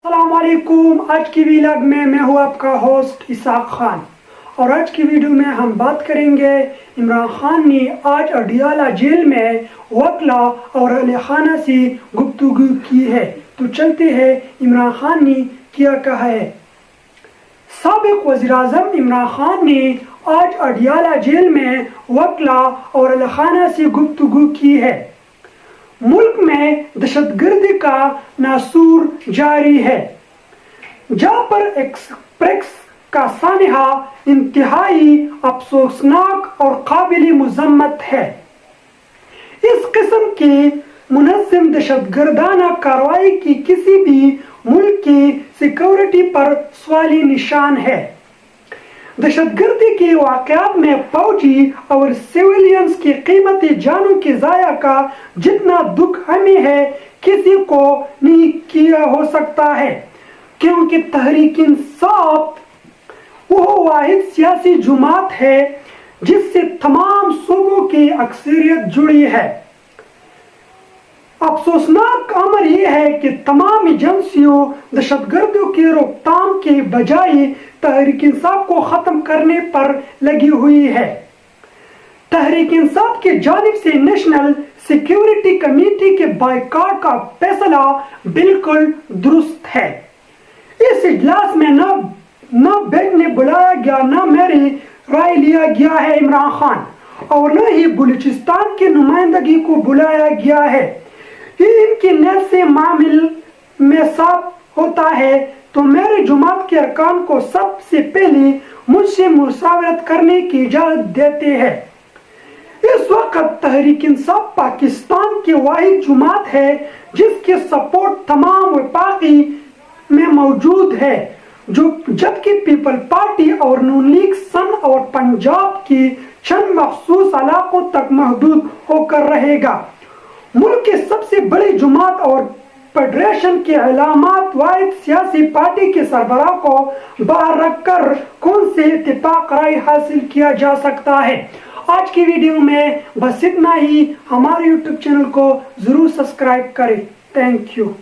अस्सलाम वालेकुम। आज की व्लॉग में मैं हूँ आपका होस्ट इसाक खान और आज की वीडियो में हम बात करेंगे इमरान खान ने आज अडियाला जेल में वकला और अहले खाना से गुफ्तगू की है। तो चलते हैं इमरान खान ने क्या कहा है। साबिक वज़ीर-ए-आज़म इमरान खान ने आज अडियाला जेल में वकला और अहले खाना से गुफ्तगू की है। मुल्क में दहशतगर्दी का नासूर जारी है, जहां पर एक्सप्रेस का सानिहा इंतहाई अफसोसनाक और काबिल मुज़म्मत है। इस किस्म की मुनज़्ज़म दहशतगर्दाना कार्रवाई की किसी भी मुल्क की सिक्योरिटी पर सवाली निशान है। दहशतगर्दी के वाक़यात में फौजी और सिविलियंस की कीमती जानों की ज़ाया का जितना दुख हमें है किसी को नहीं किया हो सकता है, क्योंकि तहरीक इंसाफ वो वाहिद सियासी जमात है जिससे तमाम सूबों की अक्सरियत जुड़ी है। अफसोसनाक अमर यह है कि तमाम एजेंसियों दहशतगर्दियों की रोकथाम के बजाय तहरीक इंसाफ को ख़त्म करने पर लगी हुई है। तहरीक इंसाफ की जानिब से नेशनल सिक्योरिटी कमेटी के बायकॉट का फैसला बिल्कुल दुरुस्त है। इस इजलास में न बैठने बुलाया गया, न मेरी राय लिया गया है इमरान खान, और न ही बलूचिस्तान की नुमाइंदगी को बुलाया गया है। इनकी नीयत से मामले में साफ होता है तो मेरे जमात के अरकान को सबसे पहले मुझसे मुशावरत करने की इजाजत देते हैं। इस वक्त तहरीक इंसाफ पाकिस्तान की वाहिद जमात है जिसके सपोर्ट तमाम वफाकी में मौजूद है, जबकि पीपल पार्टी और नून लीग सन और पंजाब की चंद मखसूस इलाकों तक महदूद होकर रहेगा। मुल्क की सबसे बड़ी जमात और फेडरेशन के अलामत वाहिद सियासी पार्टी के सरबराह को बाहर रखकर कौन से इत्तेफाक राय हासिल किया जा सकता है। आज की वीडियो में बस इतना ही। हमारे YouTube चैनल को जरूर सब्सक्राइब करें। Thank you.